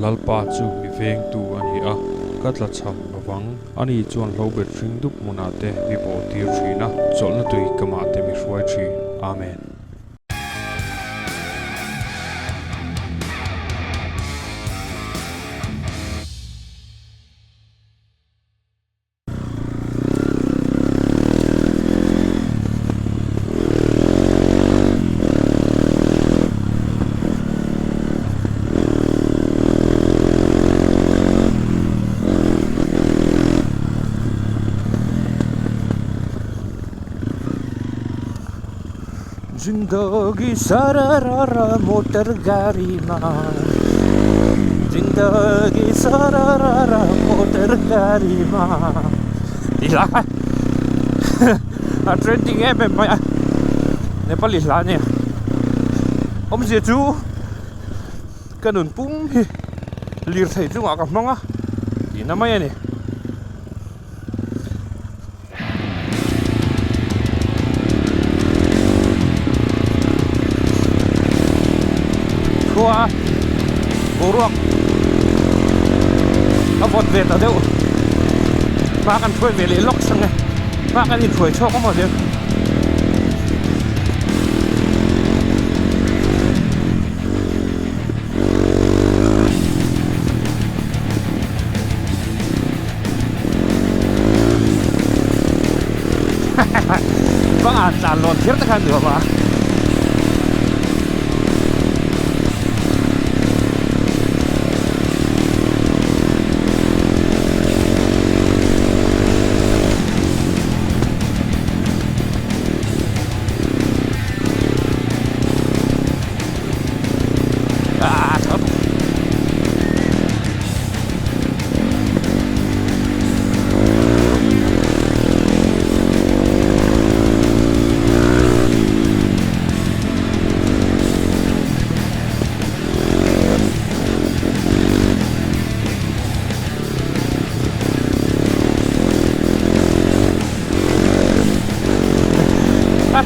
lalpa chu mi veng tu ani a katla cham awang ani chuan hlobet ring dup munate mi bo tir thina cholna tui kama te mi hruai thi amen जिंदगी सररा मोटर गाड़ी में जिंदगी सररा मोटर गाड़ी में दिला ट्रेंडिंग है पे मैं नेपाली लाने om je chu kanun pum hi lir thei chu ka manga ina mai ani qua bộ ruộng nó vọt về tao đâu ba căn phơi về lấy lóc sang này ba căn nhìn phơi cho có một điều bang ăn tràn lon thiết tất cả được mà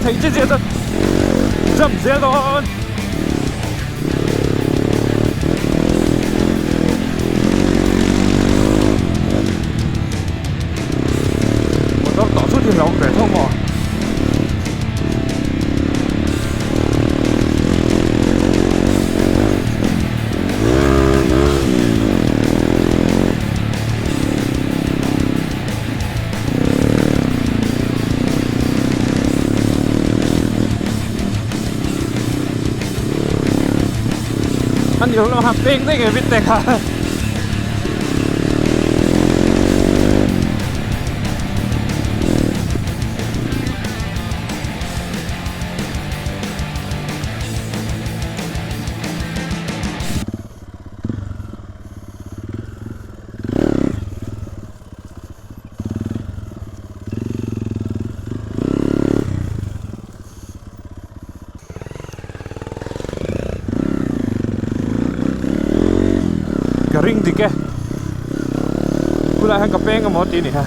thấy trên diện rồi chậm xe rồi một tóc tỏ suốt thì lòng để thông mỏ anh hiểu là hàm tên đấy cái viết tệ cả ring di ke pula hang kapeng ka moti ni ha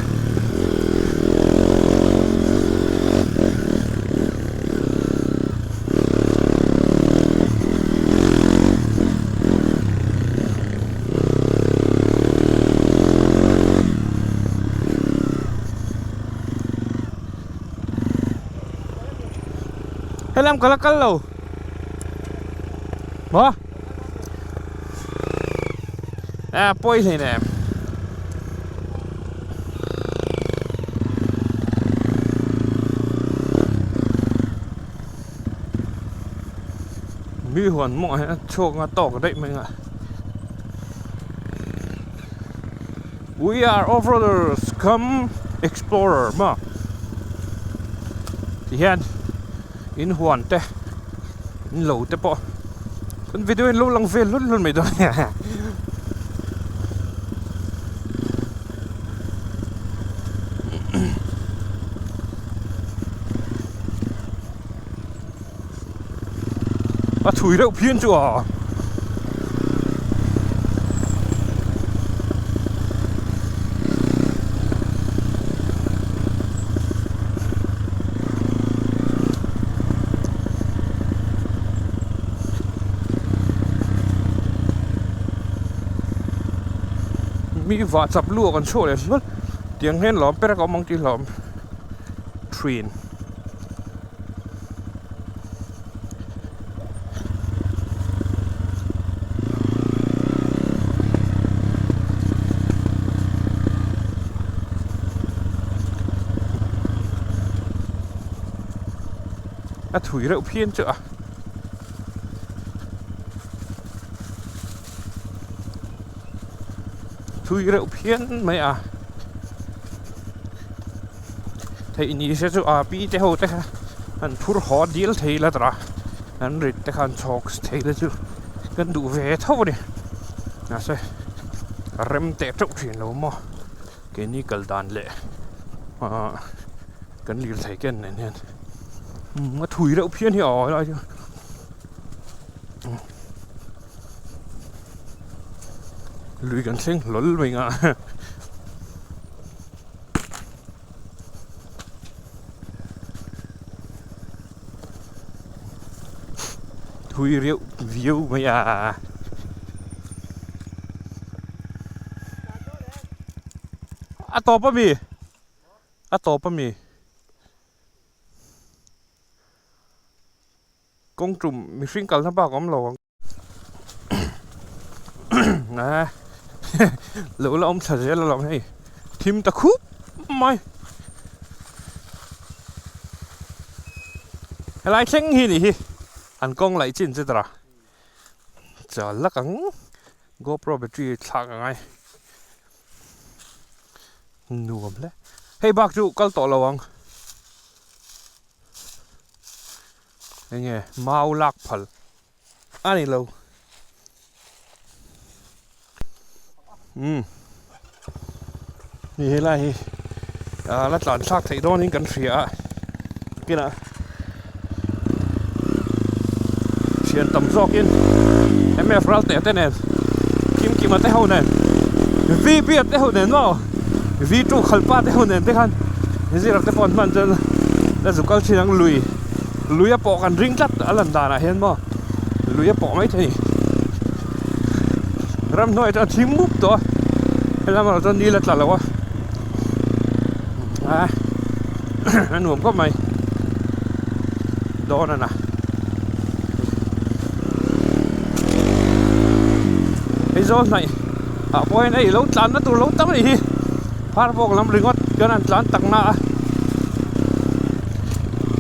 Helam kalakal lo ba poi thế này mi hoàn mọi cho ngã tỏ cái đấy mình ạ we are off-roaders come explorer mà thì hiện in hoàn te in lâu te po con video in lâu lăng về luôn luôn mày đó à thủy đậu phiên chùa มีวาดจับลูกกันโชว์เลยสิเตียงเห็นหลอมเป็นก็มองที่หลอมทรีนถุยเร็วเพี้ยนเจ้าถุยเร็วเพี้ยนไหมเที่นี่เสียจ้าปีเท่าแต่ค่ะอันพูดหอดีลเที่ละตระอันริดแต่ขันช็อกเที่ละจ้ากันดูเวทเท่านี้นะสิเริ่มเตะจุกเพี้ยนแล้วมั้งแกนี่กัลดันเละกันลีลเที่กันเนี่ยมาถุยเร็วเพี้ยนที่อ๋ออะไรจ้ะลุยกันเซ็งหล่นไปง่ะถุยเร็ววิวไม่ต่อปะมีต่อปะมีกงจุ่มมีฟิงกัลทั้งปากก็ไม่หลงนะหรือเราอมสัตว์เราลองให้ทีมตะคุบไม่อะไรเช่งฮีนี่อันกงไหลจินจิตระจะลักกัง GoPro แบตเตอรี่ชักไงนูมเลยให้บักจูกัลต่อระวังยังไงเมาลักพัลอันนี้เรานี่อะไรแล้วหลานชักไถ่โดนนี่กันเสียกินอ่ะเชียนต่ำซอกกินเอ็มเอฟรัลเตะเต้นเนี่ยกิมมาเตะเขาเนี่ยวีเบียดเตะเขาเนี่ยเนาะวีจูขัลป้าเตะเขาเนี่ยเตะกันนี่สิรักเตะปอนมันจนแล้วสุกัลชินังลุยปอกกันริงจัดอลันดานะเห็นบ่ลุยปอกไม่ใช่รำหน่อยจะทิ้งมุกตัวแล้วมันตอนนี้ละจัดแล้ววะนั่นหนุ่มก็ไม่โดนนะไอ้โซนไหนพอยไอ้เราจันนะตัวเราตั้งไอ้พาร์พวกลำริงวัดกันนั่นจันตักหน้า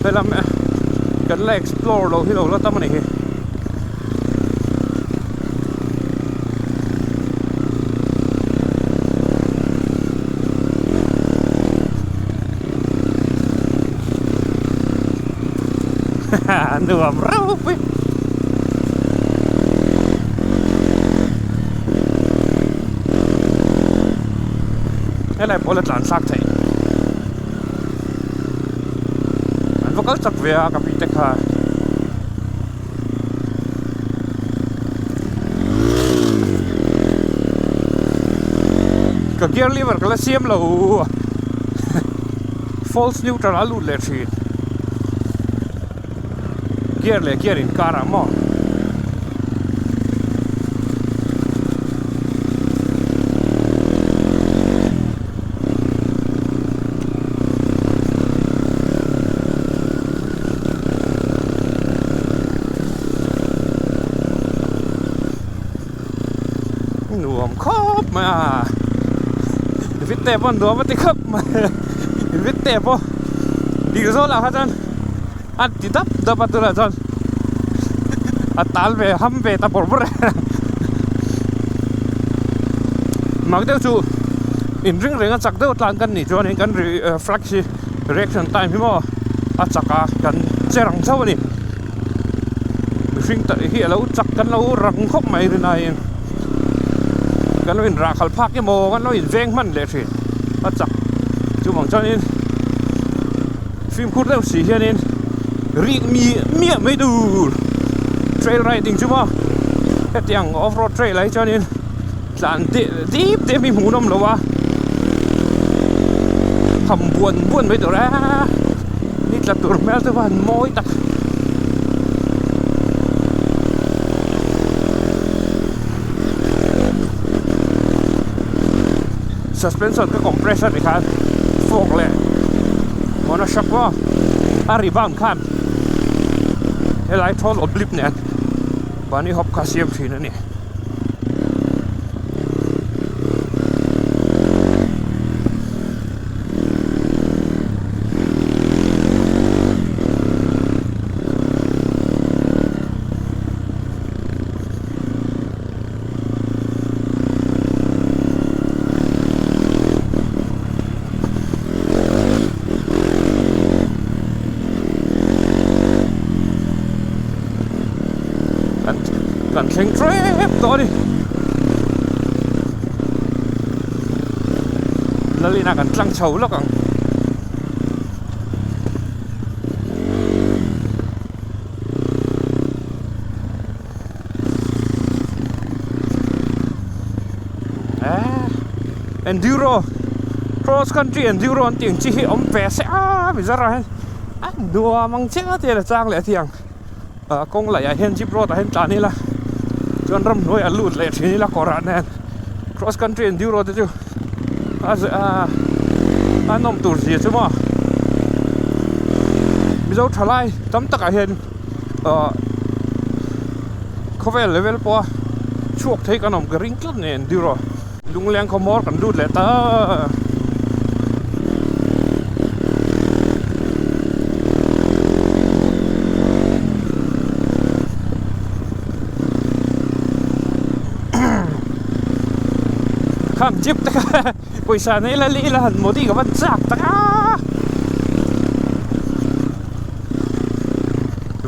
ไปลำกันแรก explore เราที่เราตั้งมันไอ้ดูว่าเราไปอะไรพอละจานซักใช่อันพวกเขาจับเวียกับพี่เด็กค่ะก็เกียร์ลีเวอร์ก็เลยเสียมเรา false neutral อาลูเลยสิเกียร์อินการ์มอหนุ่มครบมาวิทเตปอนตัวมาติครับมาวิทเตปอดีกว่าแล้วครับอันที่ดับปัตตุละจันอัตตาลเวฮัมเวตาปอร์บร์มักเดียวจูอินริงเรื่องจักเดียวตานกันนี่จวนเห็นกันฟลักซี่เรียกชันไทม์พี่โม่อัจักกันเจรังเท่านี่มิฟิงแต่เฮียเราจักกันเรารังคบไม่ได้นายกันเราอินราคัลพักยี่โมกันเราอินเวงมันเลยสิอัจักจูบังจอนี่ฟิล์มคูดเดียวสีเฮียนี่รีกมีเมียไม่ดูเทรลไรดิ้งใช่ไหมแค่ยังออฟโรดเทรลไรจอนี่จานดีมีหูน้ำหรอวะทำบ้วนไปตัวแรกนี่จะตัวแมวตัววันมอยตัก suspension cái compression này kan fork le monoshock wa a rebound kan helai thol oblip ne bani hop khasiam thina niกันเข่งเทรปตัวดิแล้วลีน่ากันตั้งเฉาแล้วกันenduro cross country enduro อันติงจีอมเปสบิจาระเห็นดัวมังเจ้าเตี๋ยจ้างเลยเที่ยงกงไหลเห็นจิบรถเห็นจานนี่ละจนรำน้อยลุดเลยทีนี้ละก่อนแน่ cross country enduro เดี๋ยวน้องตูดเสียใช่ไหมมิจฉาทลายจำตะกเห็นเขาเวลเลเวลปะช่วงที่กันน้องกระริ่งกลับเนี่ย enduro ลุงเลี้ยงเขามอดกันดูดเลยแต่ข้ามจิบตะกะปุยสานี่ละลีละหันโมดีกับวันจักตะกะ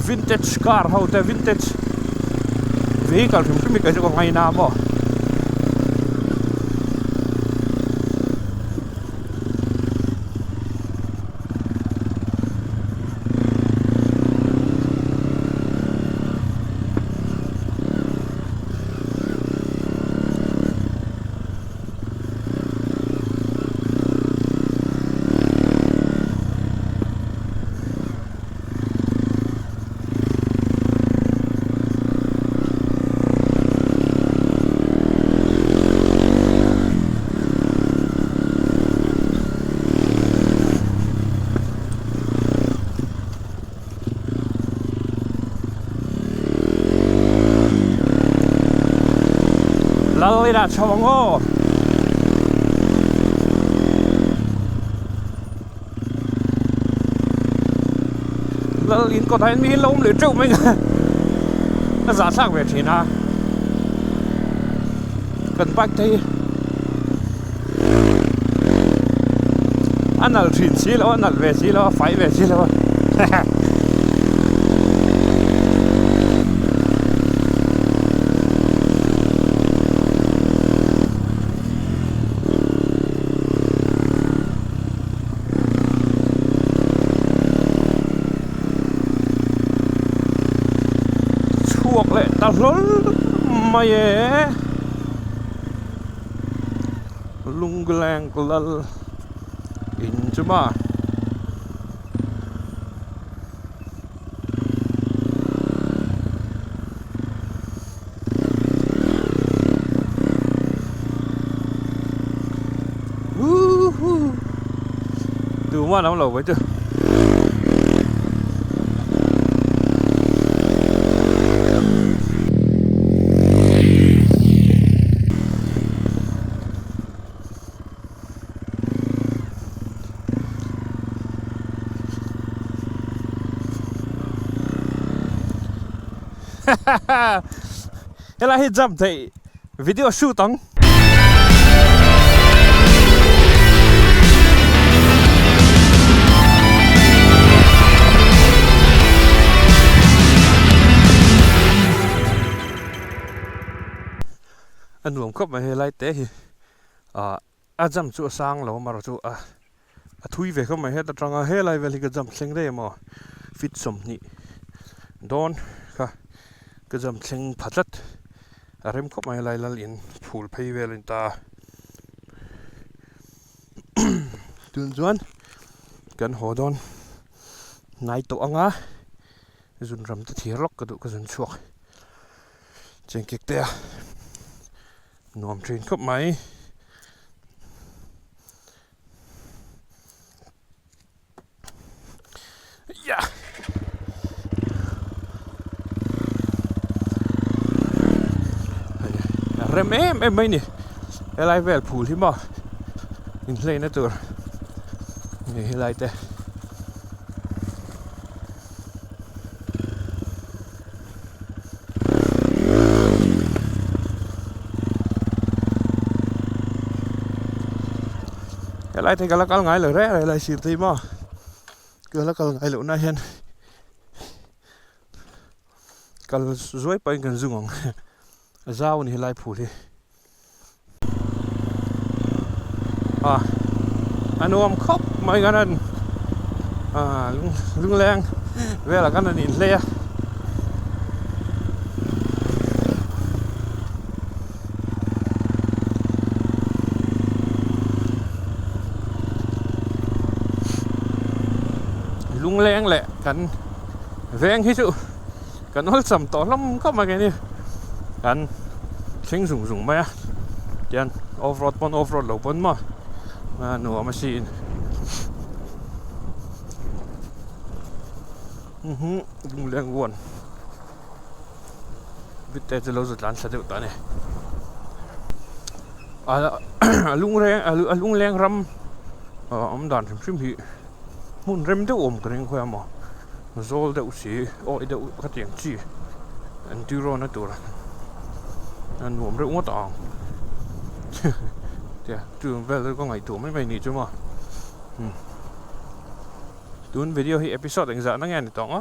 vintage car เขาแต่ vintage vehicle ถึงไม่มีใครจะกองไงน้ำบ่เลยนะชาวโง่แล้วลินก็ได้มีลมหรือจุ๊บไหมกันน่าจะสร้างเวทีนะกันปักที่อันนั้นถิ่นชีแล้วอันนั้นเวทีแล้วไฟเวทีแล้วตลอดมาเย่ลุงแกลงกลัลอินจุมาดูว่าน้ำเราไว้จ้ะเฮ้ยให้จำที่วิดีโอชูตังอันหนุ่มก็มาเฮลัยเตะอาจำจู่สร้างแล้วมาเราจู่ทุยเวก็มาเฮตรังเฮลัยเวลิก็จำเชิงได้มาฟิตสมนี่โดนค่ะก็จำเชิงพัดเริ่มก็มาเฮลัยละลินผูลเพย์เวลินตาตุนจวนกันหัวโดนนายตัวงะจุนรำตะทีล็อกกระดูกกระสุนชัวเจงเก็กเตะนวมทรีนก็ไหม rem em mai ni helai vel phul hi mo in hlei na tur ni helai te helai te kala kal ngai le re helai sir ti mo kala kal ngai lo na hian kal zoi pai kan zungong zau ni helai phul hi anuam khop mai ganan lung leng vela ganan in le lung leng le kan veng hi chu kan hol sam to lam khop ma ke ni kan thing zung mai yan off-road lo pon ma no machine lung leng won bit te lo zat lan sa de ta ne lung leng ram dan sim hi mun rem de kring khoya ma zol de usi o de ka tiang chi enduro na tur an nuam re ngot ang tia tu vel ko ngai tu mai mai ni chu ma tun video hi episode ang za na ngan tong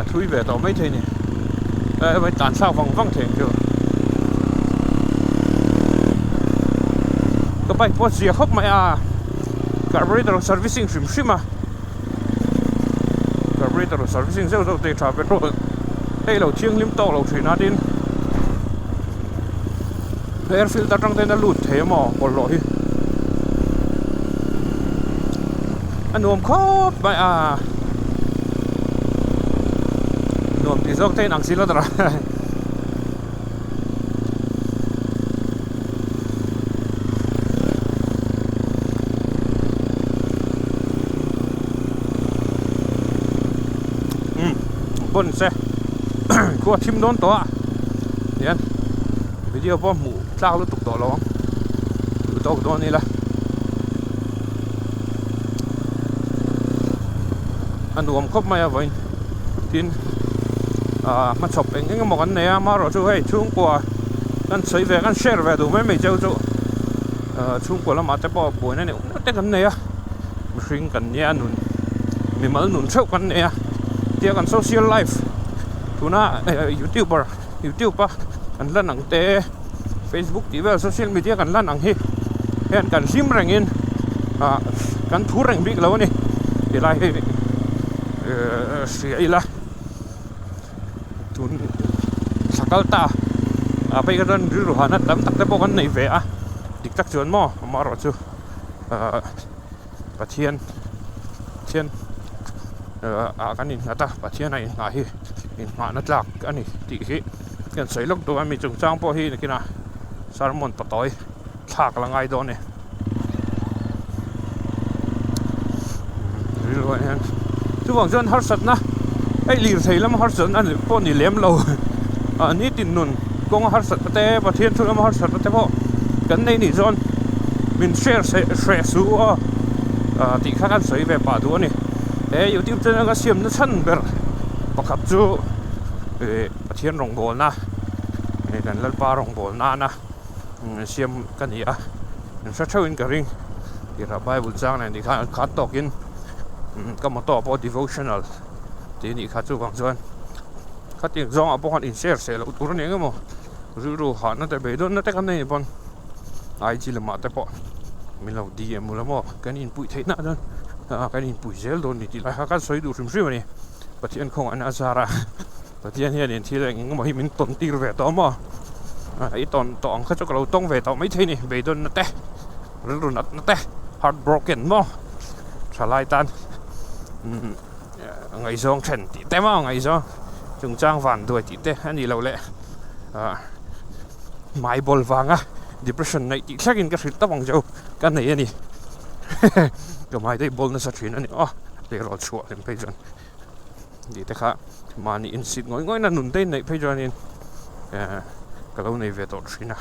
a thui ve to mai thei ni mai tan sao vang theng chuก็ไปพอเสียครบไหมcarburetor servicing ชิมcarburetor servicing เจ้าเตะทราเปโตรให้เราเชียงลิมโตเราฉีดนาดิน air filter ตั้งแต่นั้นหลุดเทมอปลอยอันนวมครบไหมนวมที่ซอกเทนังสิละตระบนเซ่ขวดทิมโดนตัวเนี่ยวิดีโอป้อมหมูซากลุตุกตัวร้องตัวนี้ละอันรวมครบไหมวะทินมาชอบเองก็มองกันเนี่ยมารอช่วยช่วงกว่ากันใช้แวกันแชร์แวดูไม่เจ้าช่วงกว่าแล้วมาแต่ปอป่วยนั่นเนี่ยแต่กันเนี่ยมาชิงกันเนี่ยหนุนมีมาหนุนเช่ากันเนี่ยเที่ยวกันโซเชียลไลฟ์ทุน่าYouTube กันลั่นหนังเตะ Facebook ที่ว่าโซเชียลมีเดียกันลั่นหนังฮีเห็นกันซิมแรงอินกันทูแรงบิ๊กแล้วนี่เดี๋ยวไล่เสียอีละทุนสักกัลตาไปกันดูรูหานัดตั้งแต่บอกกันในเวะดิกตักชวนมอมารอจูปะเทียนกันนี่นะตาปะเทียนไหนงาฮีอินมานัดหลักอันนี้ติฮีกันใส่ลูกตัวมีจงจ้างพอฮีนี่กินนะสารมนปะต้อยฉากละไงโดนเนี่ยรู้ไหมทุกวันจนฮาร์สัตนะไอ้ลีร์ใส่แล้วมาฮาร์สัตอันนี้พอนี่เลี้ยมเราอันนี้ติดนุนกงฮาร์สัตแต่ปะเทียนช่วยมาฮาร์สัตแต่พอกันในนี่จนมินแชร์สู้ติข้ากันใส่แบบป่าตัวนี่อยู่ที่จะนั่งก็เสียมนั่นชั้นเบอร์ประคับจูประเทศรองบอลนะกันลัดปลารองบอลนะเสียมกันนี่นั่นชัดเจนกันริงที่ระบายบุญจ้างเนี่ยที่ขาดตกินก็มาต่อพอ devotional ที่นี่ขาดจูบางส่วนขาดที่จ้องเอาพวกอินเชอร์เสร็จแล้วตัวนี้ก็มั้งรู้หานั่นแต่เบดนั่นแต่กันนี่ปอนไอจีละมาแต่ปอมีเราดีมั้งละมั้งกันอินปุยเทน่านั่นกันอินปุยเซลโดนนี่ที่ไรเขาก็สวยดูชิมๆนี่ประเทศของอันอาซาระประเทศนี้เนี่ยที่แรกก็บอกให้มันต้นตีเวทต่อมาไอ้ตอนเขาจะกล่าวต้องเวทต่อไม่ใช่นี่เวทนั่นแต่รุ่นนั่นแต่ heartbroken มั้งสลายตันไงซองเช่นติดแต่มั้งไงซองจงจ้างฝันด้วยติดแต่อันนี้เราแหละไม่บอลฟังdepression ในติดสักอินก็สิตบังเจ้ากันไหนนี่ก็ไม่ได้บอลนั่นสักทีนั่นนี่เดี๋ยวเราชัวร์เป็นไปจน đi thế khác mà ni in sit ngồi ngồi na nun tên này phải cho nên cái lâu này về tổ chuyên à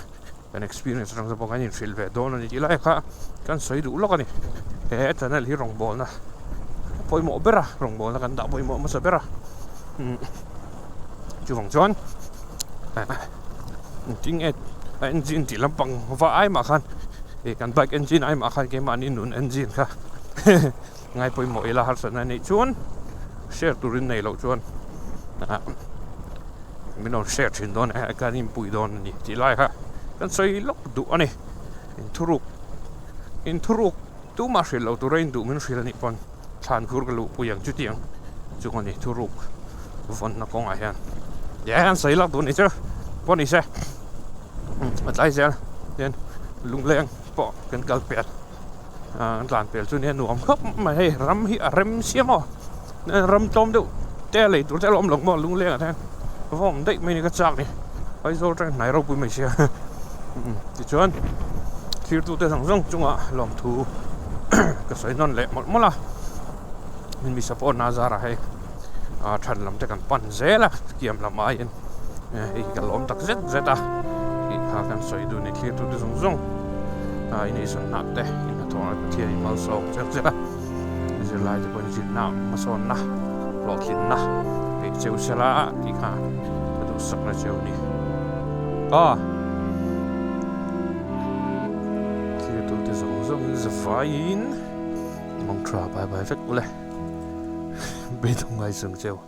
an experience trong cái cái nhìn feel về đó là chỉ lại khác cái sấy đủ lắm cái này thế cho nên là rong ball na bôi mỏ bera rong ball là cái đạo bôi mỏ mà sao bera chú vòng tròn chính engine chỉ làm bằng và ai mà khăn thì cái bike engine ai mà khăn cái mà ni nun engine khác ngay bôi mỏ là hạt sản này chuan share turin này lâu chuan mình nói share chuyện đó này cái niệm bùi đó này chỉ lại ha cái xây lốc đủ anh này in thuruk tu mà sẽ lâu tu rain đủ mình sẽ là niệm pon than khur cái lũ bùi yang chút tiếng chú con này thuruk vốn nó có ngay ha cái xây lốc đủ này chứ pon này sẽ mà lại sẽ nên lung leng bỏ cái cal pet làm pet cho nên nuông khóc mà hay râm xiêm mà râm tôm đâu té lấy tụi té lom lồng mà lung leng à thế vòng đấy mấy cái chạc này bây giờ trên này đâu bùi mấy xe thì chuyện khi tụi tôi thằng rong chung à làm thu cái sấy non lẹ một là mình bị support Nazara hay thành làm cái pan dễ là kiếm làm ai yên cái lom tắc rất rất à cái cái sấy đồ này khi tụi tôi thằng rong ini sun nát đấy ini thằng cái thiệt mal sọc rất rất à giờ lại thì còn gì nào mà son na lọt lên na bị chiếu xe lá thì cả cái đồ sọc là chiếu đi khi tụi tôi giống giờ phải in mong trả bài bài rất là bên trong ngày sương chiều